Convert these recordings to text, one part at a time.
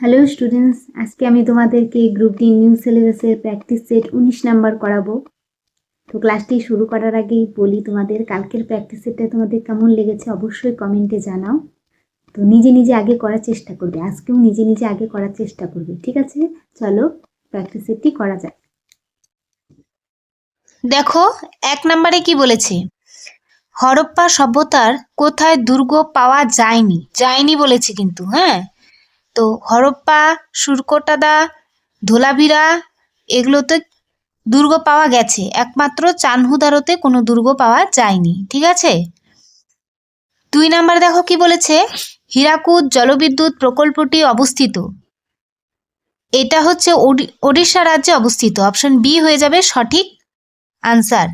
Hello students, আজকে আমি তোমাদেরকে গ্রুপ ডি নিউ সিলেবাসের প্র্যাকটিস সেট 19 নাম্বার করাবো। তো ক্লাসটি শুরু করার আগেই বলি, তোমাদের কালকের প্র্যাকটিস সেটটা তোমাদের কেমন লেগেছে অবশ্যই কমেন্টে জানাও। তো নিজে নিজে আগে করার চেষ্টা করবে, আজকেও নিজে নিজে আগে করার চেষ্টা করবে, ঠিক আছে? চলো প্র্যাকটিস সেটটি করা যাক। দেখো 1 নম্বরে কি বলেছে, হরপ্পা সভ্যতার কোথায় দুর্গ পাওয়া যায়নি বলেছে কিন্তু। হ্যাঁ, তো হরপ্পা, সুরকোটাদা, ধোলাভিরা এগুলোতে দুর্গ পাওয়া গেছে, একমাত্র চানহুদারোতে কোনো দুর্গ পাওয়া যায়নি। ঠিক আছে। 2 নম্বরে দেখো কি বলেছে, হীরাকুদ জলবিদ্যুৎ প্রকল্পটি অবস্থিত, এটা হচ্ছে ওড়িশা রাজ্যে অবস্থিত। অপশন বি হয়ে যাবে সঠিক আনসার।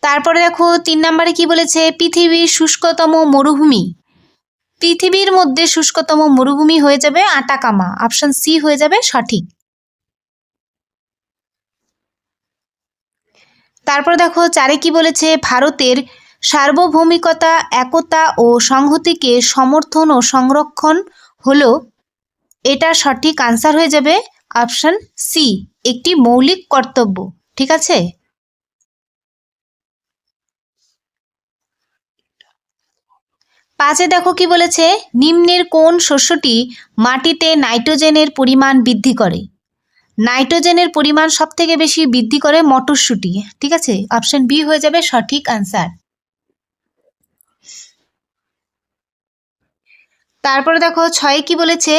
তারপরে দেখো 3 নম্বরে কি বলেছে, পৃথিবীর শুষ্কতম মরুভূমি, পৃথিবীর মধ্যে শুষ্কতম মরুভূমি হয়ে যাবে আটাকামা। অপশন সি হয়ে যাবে সঠিক। তারপর দেখো 4 কি বলেছে, ভারতের সার্বভৌমিকতা, একতা ও সংহতিকে সমর্থন ও সংরক্ষণ হলো, এটা সঠিক আনসার হয়ে যাবে অপশন সি, একটি মৌলিক কর্তব্য। ঠিক আছে। 5 দেখো কি বলেছে, নিম্নের কোন শস্যটি মাটিতে নাইট্রোজেনের পরিমাণ বৃদ্ধি করে? নাইট্রোজেনের পরিমাণ সব থেকে বেশি বৃদ্ধি করে মটরশুঁটি। ঠিক আছে, অপশন বি হয়ে যাবে সঠিক আনসার। তারপরে দেখো 6 কি বলেছে,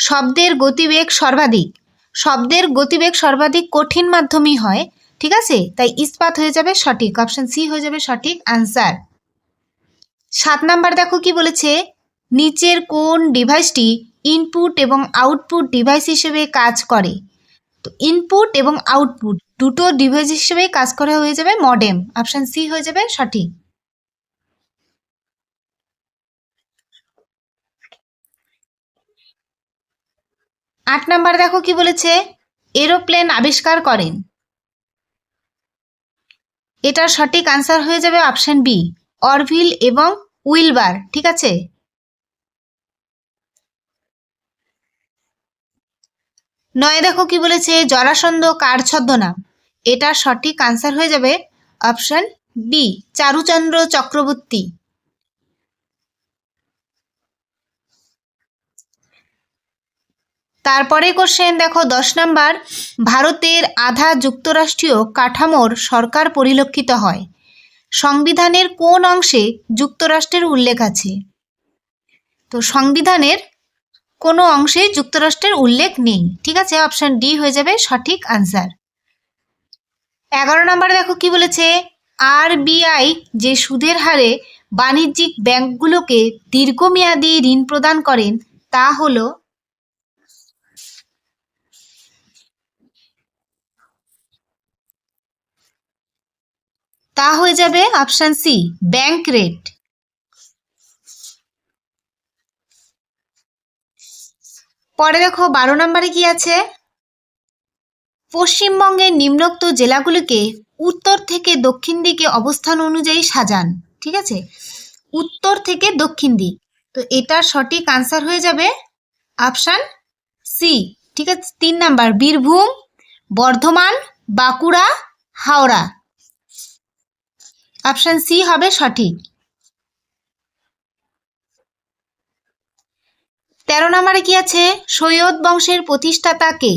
শব্দের গতিবেগ সর্বাধিক, শব্দের গতিবেগ সর্বাধিক কঠিন মাধ্যমেই হয়। ঠিক আছে, তাই ইস্পাত হয়ে যাবে সঠিক। অপশন সি হয়ে যাবে সঠিক আনসার। 7 নাম্বার দেখো কি বলেছে, নিচের কোন ডিভাইসটি ইনপুট এবং আউটপুট ডিভাইস হিসেবে কাজ করে? তো ইনপুট এবং আউটপুট দুটো ডিভাইস হিসেবে কাজ করা হয়ে যাবে মডেম। অপশন সি হয়ে যাবে সঠিক। 8 নাম্বার দেখো কি বলেছে, এরোপ্লেন আবিষ্কার করেন, এটার সঠিক আনসার হয়ে যাবে অপশন বি, অরভিল এবং উইলবার। ঠিক আছে। 9 দেখো কি বলেছে, জরাসন্ধ কার ছদ্মনাম? এটার সঠিক আনসার হয়ে যাবে অপশন বি, চারুচন্দ্র চক্রবর্তী। তারপরে কোশ্চেন দেখো 10 নাম্বার, ভারতের আধা যুক্তরাষ্ট্রীয় কাঠামোর সরকার পরিলক্ষিত হয়, সংবিধানের কোন অংশে যুক্তরাষ্ট্রের উল্লেখ আছে? তো সংবিধানের কোনো অংশে যুক্তরাষ্ট্রের উল্লেখ নেই। ঠিক আছে, অপশন ডি হয়ে যাবে সঠিক আনসার। 11 নম্বরে দেখো কি বলেছে, আরবিআই যে সুদের হারে বাণিজ্যিক ব্যাংকগুলোকে দীর্ঘমেয়াদী ঋণ প্রদান করেন তা হলো, তা হয়ে যাবে অপশন সি, ব্যাংক রেট। পরে দেখো 12 নম্বরে কি আছে, পশ্চিমবঙ্গের নিম্নোক্ত জেলাগুলিকে উত্তর থেকে দক্ষিণ দিকে অবস্থান অনুযায়ী সাজান। ঠিক আছে, উত্তর থেকে দক্ষিণ দিক, তো এটার সঠিক আনসার হয়ে যাবে অপশন সি। ঠিক আছে, 3 number, Birbhum, Bardhaman, Bankura, Howrah. Option C হবে সঠিক। 13 নম্বরে কি আছে, সৈয়দ বংশের প্রতিষ্ঠাতা কে?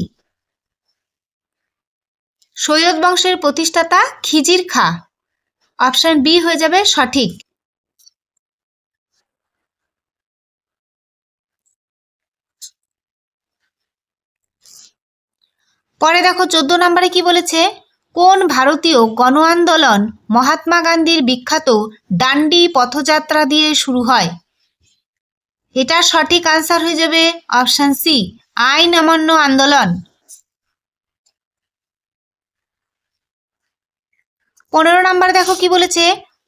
সৈয়দ বংশের প্রতিষ্ঠাতা খিজির খা। অপশন বি হয়ে যাবে সঠিক। পরে দেখো 14 নম্বরে কি বলেছে, কোন ভারতীয় গণ আন্দোলন মহাত্মা গান্ধীর বিখ্যাত ডান্ডি পথযাত্রা দিয়ে শুরু হয়? এটা সঠিক আনসার হয়ে যাবে অপশন সি, আইন অমান্য আন্দোলন। 15 নাম্বার দেখো কি বলেছে,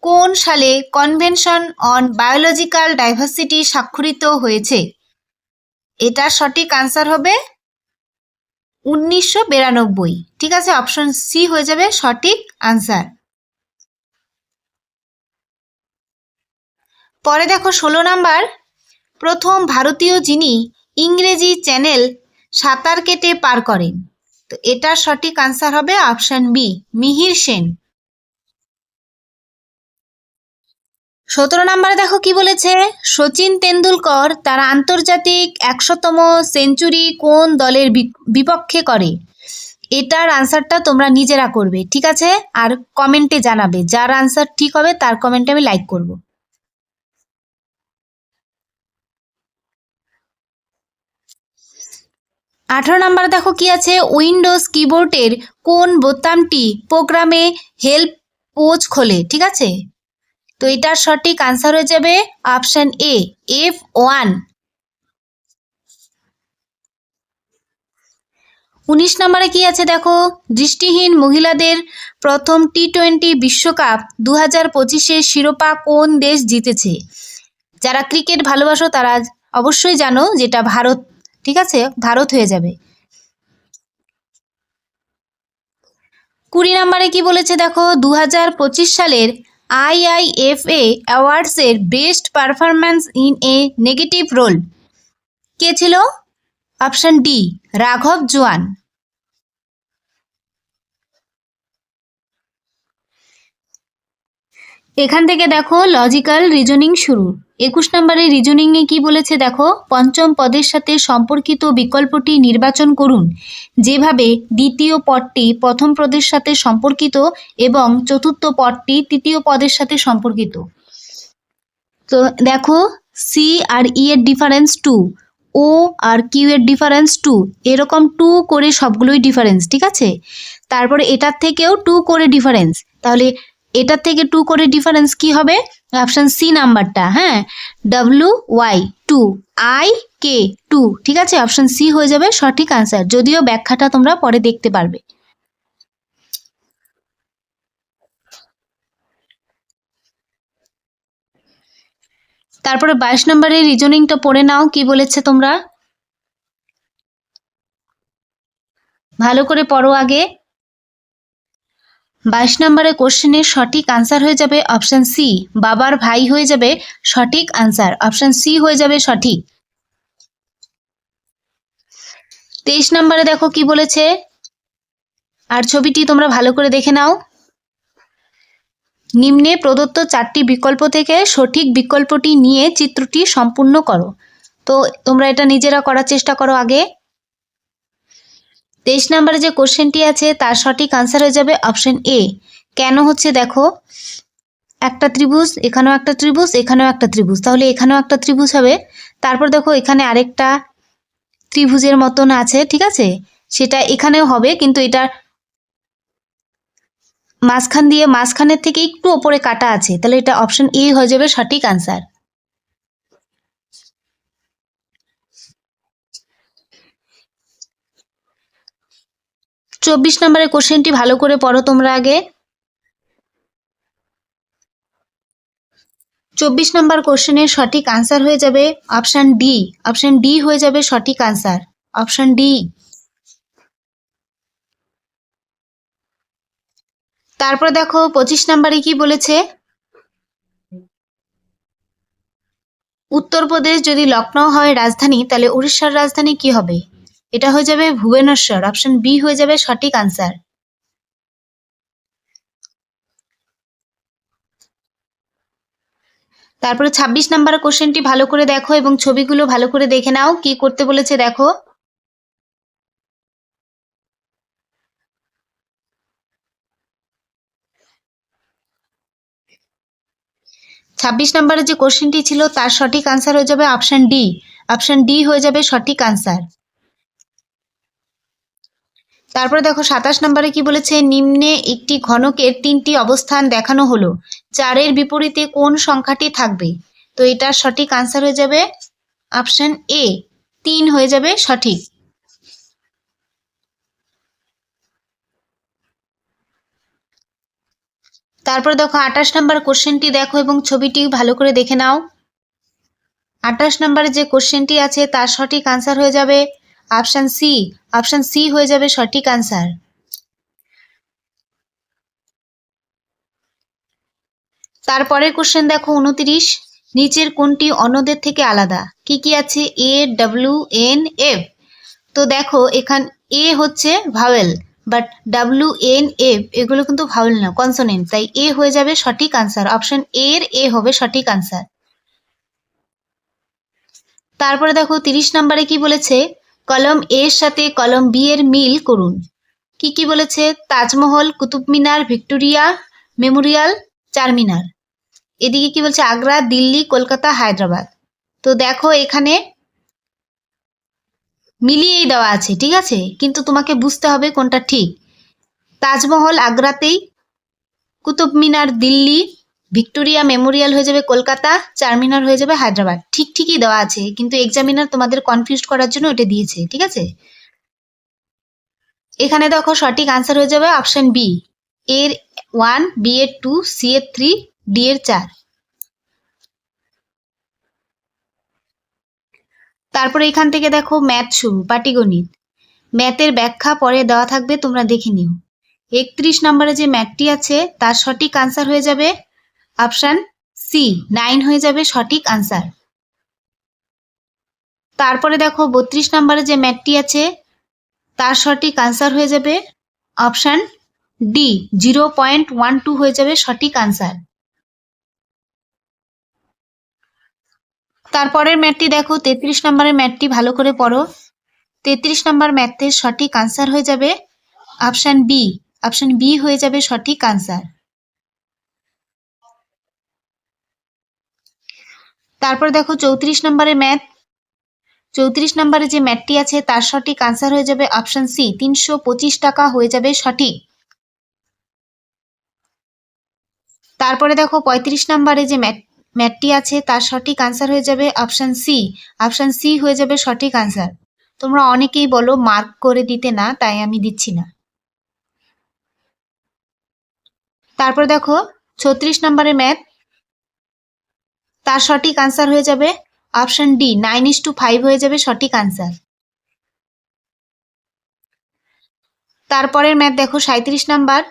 কোন সালে কনভেনশন অন বায়োলজিক্যাল ডাইভার্সিটি স্বাক্ষরিত হয়েছে? এটার সঠিক আনসার হবে 1992। ঠিক আছে, অপশন সি হয়ে যাবে সঠিক আনসার। পরে দেখো 16 নাম্বার, প্রথম ভারতীয় যিনি ইংরেজি চ্যানেল সাঁতার কেটে পার করেন? তো এটার সঠিক আনসার হবে অপশন বি, মিহির সেন। 17 নম্বরে দেখো কি বলেছে, সচিন তেন্ডুলকর তার আন্তর্জাতিক 100তম সেঞ্চুরি কোন দলের বিপক্ষে করে? এটার আনসারটা তোমরা নিজেরা করবে, ঠিক আছে? আর কমেন্টে জানাবে, যার আনসার ঠিক হবে তার কমেন্টে আমি লাইক করব। 18 নম্বরে দেখো কি আছে, উইন্ডোজ কিবোর্ডের কোন বোতামটি প্রোগ্রামে হেল্প পোজ খোলে? ঠিক আছে, তো এটার সঠিক আনসার হয়ে যাবে অপশন এ, F1। 19 নম্বরে কি আছে দেখো, দৃষ্টিহীন মহিলাদের প্রথম টি-20 বিশ্বকাপ 2025-এর শিরোপা কোন দেশ জিতেছে? যারা ক্রিকেট ভালোবাসো তারা অবশ্যই জানো যেটা ভারত, ঠিক আছে? ভারত হয়ে যাবে। 20 নম্বরে কি বলেছে দেখো, 2025 সালের IIFA অ্যাওয়ার্ডসের best performance in a negative role কে ছিল? অপশন ডি, রাঘব জুয়ান। এখান থেকে দেখো লজিক্যাল রিজনিং শুরু। 21 নম্বরের রিজনিংয়ে কি বলেছে দেখো, পঞ্চম পদের সাথে সম্পর্কিত বিকল্পটি নির্বাচন করুন যেভাবে দ্বিতীয় পদটি প্রথম পদের সাথে সম্পর্কিত এবং চতুর্থ পদটি তৃতীয় পদের সাথে সম্পর্কিত। তো দেখো, সি আর ই এর ডিফারেন্স 2, ও আর কিউ এর ডিফারেন্স 2, এরকম 2 করে সবগুলোই ডিফারেন্স, ঠিক আছে? তারপরে এটার থেকেও 2 করে ডিফারেন্স, তাহলে এটার থেকে 2 করে ডিফারেন্স কি হবে? অপশন সি নাম্বারটা, হ্যাঁ, WY2 IK2, ঠিক আছে? অপশন সি হয়ে যাবে সঠিক আনসার, যদিও ব্যাখ্যাটা তোমরা পরে দেখতে পারবে। তারপরে 22 নম্বরের রিজনিংটা পড়ে নাও, কি বলেছে তোমরা ভালো করে পড়ো আগে। 22 নম্বরের কোশ্চেনের সঠিক আনসার হয়ে যাবে অপশন সি, বাবার ভাই হয়ে যাবে সঠিক আনসার, অপশন সি হয়ে যাবে সঠিক। 23 নম্বরে দেখো কি বলেছে, আর ছবিটি তোমরা ভালো করে দেখে নাও। নিম্নে প্রদত্ত 4টি বিকল্প থেকে সঠিক বিকল্পটি নিয়ে চিত্রটি সম্পূর্ণ করো। তো তোমরা এটা নিজেরা করার চেষ্টা করো আগে। 23 নম্বরে যে কোশ্চেনটি আছে তার সঠিক আনসার হয়ে যাবে অপশন এ। কেন হচ্ছে দেখো, একটা ত্রিভুজ, এখানেও একটা ত্রিভুজ, এখানেও একটা ত্রিভুজ, তাহলে এখানেও একটা ত্রিভুজ হবে। তারপর দেখো এখানে আরেকটা ত্রিভুজের মতন আছে, ঠিক আছে? সেটা এখানেও হবে, কিন্তু এটা মাঝখান দিয়ে, মাঝখানের থেকে একটু ওপরে কাটা আছে, তাহলে এটা অপশন এ হয়ে যাবে সঠিক আনসার। চব্বিশ নম্বরের কোশ্চেনটি ভালো করে পড়ো তোমরা আগে। 24 নম্বর কোশ্চেনের সঠিক আনসার হয়ে যাবে অপশন ডি, অপশন ডি হয়ে যাবে সঠিক আনসার, অপশন ডি। তারপর দেখো 25 নম্বরে কি বলেছে, উত্তরপ্রদেশ যদি লখনৌ হয় রাজধানী, তাহলে উড়িষ্যার রাজধানী কি হবে? এটা হয়ে যাবে ভুবনেশ্বর, অপশন বি হয়ে যাবে সঠিক আনসার। তারপরে 26 নম্বর কোশ্চেনটি ভালো করে দেখো এবং ছবিগুলো ভালো করে দেখে নাও, কি করতে বলেছে দেখো। 26 নম্বরে যে কোশ্চেনটি ছিল তার সঠিক আনসার হয়ে যাবে অপশন ডি, অপশন ডি হয়ে যাবে সঠিক আনসার। তারপরে দেখো 27 নম্বরে কি বলেছে, নিম্নে একটি ঘনকের 3টি অবস্থান দেখানো হলো, 4-এর বিপরীতে কোন সংখ্যাটি থাকবে? তো এটার সঠিক আনসার হয়ে যাবে অপশন এ, 3 হয়ে যাবে সঠিক। তারপরে দেখো 28 নম্বর কোশ্চেনটি দেখো এবং ছবিটি ভালো করে দেখে নাও। 28 নম্বরে যে কোশ্চেনটি আছে তার সঠিক আনসার হয়ে যাবে অপশন সি, অপশন সি হয়ে যাবে সঠিক আনসার। তারপরের কোশ্চেন দেখো 29, নিচের কোনটি অন্যদের থেকে আলাদা? কি কি আছে? এ, ডাব্লিউ, এন, এফ। তো দেখো এখান এ হচ্ছে vowel, but W, N, F এগুলো কিন্তু ভাওয়েল না, কনসোনেন্ট, তাই এ হয়ে যাবে সঠিক আনসার। অপশন এর এ হবে সঠিক আনসার। তারপরে দেখো 30 নম্বরে কি বলেছে? কলম এর সাথে কলম বি এর মিল করুন। কি কি বলেছে? Taj Mahal, Qutub Minar, Victoria Memorial, Charminar. এদিকে কি বলছে? আগ্রা, দিল্লি, কলকাতা, হায়দ্রাবাদ। তো দেখো এখানে মিলিয়েই দেওয়া আছে, ঠিক আছে, কিন্তু তোমাকে বুঝতে হবে কোনটা ঠিক। তাজমহল আগ্রাতেই, কুতুব মিনার দিল্লি, ভিক্টোরিয়া মেমোরিয়াল হয়ে যাবে কলকাতা, চারমিনার হয়ে যাবে হায়দ্রাবাদ। ঠিক ঠিকই দেওয়া আছে, কিন্তু এক্সামিনার তোমাদের কনফিউজ করার জন্য এটা দিয়েছে, ঠিক আছে। এখানে দেখো সঠিক আনসার হয়ে যাবে অপশন বি, এর 1, বি এর 2, সি এর 3, ডি এর 4। তারপরে এখান থেকে দেখো ম্যাথ শুরু, পাটিগণিত। ম্যাথের ব্যাখ্যা পরে দেওয়া থাকবে, তোমরা দেখে নিও। 31 নম্বরে যে ম্যাথটি আছে তার সঠিক আনসার হয়ে যাবে অপশন সি, 9 হয়ে যাবে সঠিক আনসার। তারপরে দেখো 32 নম্বরে যে ম্যাথটি আছে তার সঠিক আনসার হয়ে যাবে অপশন ডি, 0.12 হয়ে যাবে সঠিক আনসার। তারপরের ম্যাথটি দেখো 33 নম্বরের ম্যাথটি ভালো করে পড়ো। 33 নম্বর ম্যাথের সঠিক আনসার হয়ে যাবে অপশন বি, অপশন বি হয়ে যাবে সঠিক আনসার। তারপর দেখো 34 নম্বরের ম্যাথ। 34 নম্বরে যে ম্যাথটি আছে তার সঠিক আনসার হয়ে যাবে অপশন সি, 325 টাকা হয়ে যাবে সঠিক। তারপরে দেখো 35 নম্বরে যে ম্যাথটি আছে তার সঠিক আনসার হয়ে যাবে অপশন সি, অপশন সি হয়ে যাবে সঠিক আনসার। তোমরা অনেকেই বলো মার্ক করে দিতে না, তাই আমি দিচ্ছি না। তারপর দেখো 36 নম্বরের ম্যাথ, তার সঠিক আনসার হয়ে যাবে অপশন ডি, 9:5 হয়ে যাবে সঠিক আনসার। তারপরের ম্যাথ দেখো 37 নাম্বার।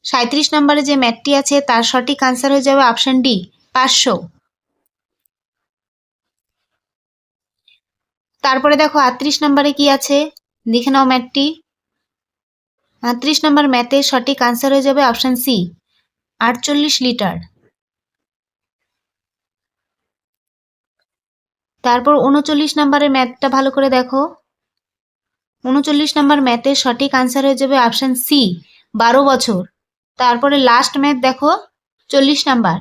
37 নম্বরে যে ম্যাথটি আছে তার সঠিক আনসার হয়ে যাবে অপশন ডি, 500। তারপরে দেখো 38 নম্বরে কি আছে দেখে নাও ম্যাথটি। 38 নম্বর ম্যাথের সঠিক আনসার হয়ে যাবে অপশন সি, 48 লিটার। তারপর 39 নম্বরের ম্যাথটা ভালো করে দেখো। 39 নম্বর ম্যাথের সঠিক আনসার হয়ে যাবে অপশন সি, 12 বছর। তারপরে লাস্ট ম্যাথ দেখো 40 নাম্বার।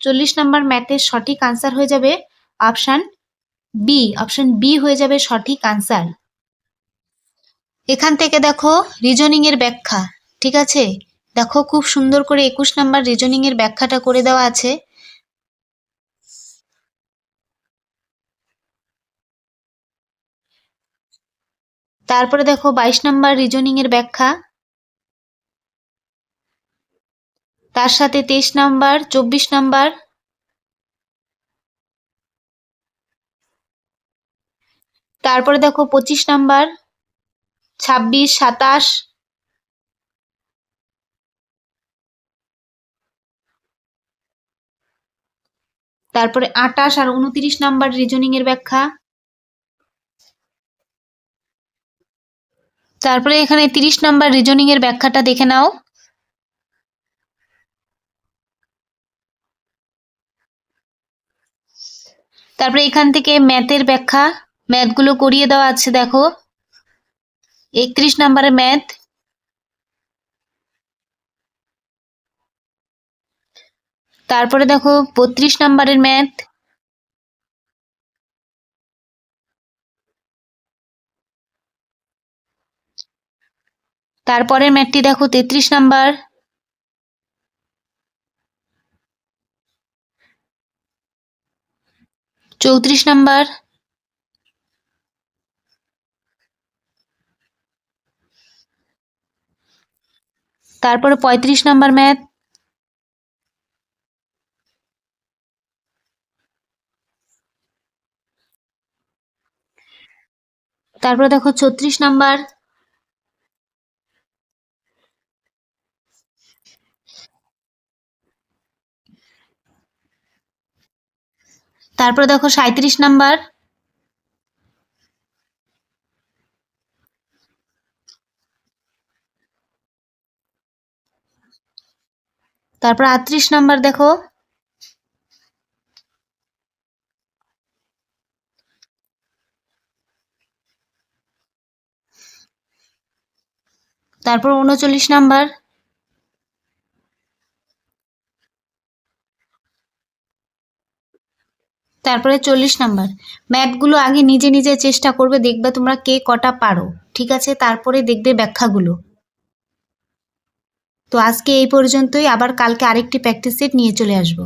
40 নাম্বার ম্যাথের সঠিক আনসার হয়ে যাবে অপশন বি, অপশন বি হয়ে যাবে সঠিক আনসার। এখান থেকে দেখো রিজনিং এর ব্যাখ্যা, ঠিক আছে, দেখো খুব সুন্দর করে 21 নাম্বার রিজনিং এর ব্যাখ্যাটা করে দেওয়া আছে। তারপরে দেখো 22 নাম্বার রিজনিং এর ব্যাখ্যা, তার সাথে 23 নাম্বার, 24 নাম্বার, তারপরে দেখো 25 নাম্বার, 26, 27, তারপরে 28 আর 29 নাম্বার রিজনিং এর ব্যাখ্যা। তারপরে এখানে 30 নাম্বার রিজনিং এর ব্যাখ্যাটা দেখে নাও। তারপরে এখান থেকে ম্যাথের ব্যাখ্যা, ম্যাথগুলো করিয়ে দেওয়া আছে দেখো। 31 নাম্বারের ম্যাথ, তারপরে দেখো 32 নাম্বারের ম্যাথ, তারপরের ম্যাথটি দেখো 33 নাম্বার, চৌত্রিশ নাম্বার, তারপরে 35 নাম্বার ম্যাথ, তারপরে দেখো 36 নাম্বার, তারপর দেখো 37 নাম্বার, তারপর 38 নাম্বার দেখো, তারপর 39 নাম্বার, তারপরে 40 নাম্বার। ম্যাথগুলো আগে নিজে নিজে চেষ্টা করবে, দেখবে তোমরা কে কটা পারো, ঠিক আছে? তারপরে দেখবে ব্যাখ্যাগুলো। তো আজকে এই পর্যন্তই, আবার কালকে আরেকটি প্র্যাকটিস সেট নিয়ে চলে আসবো।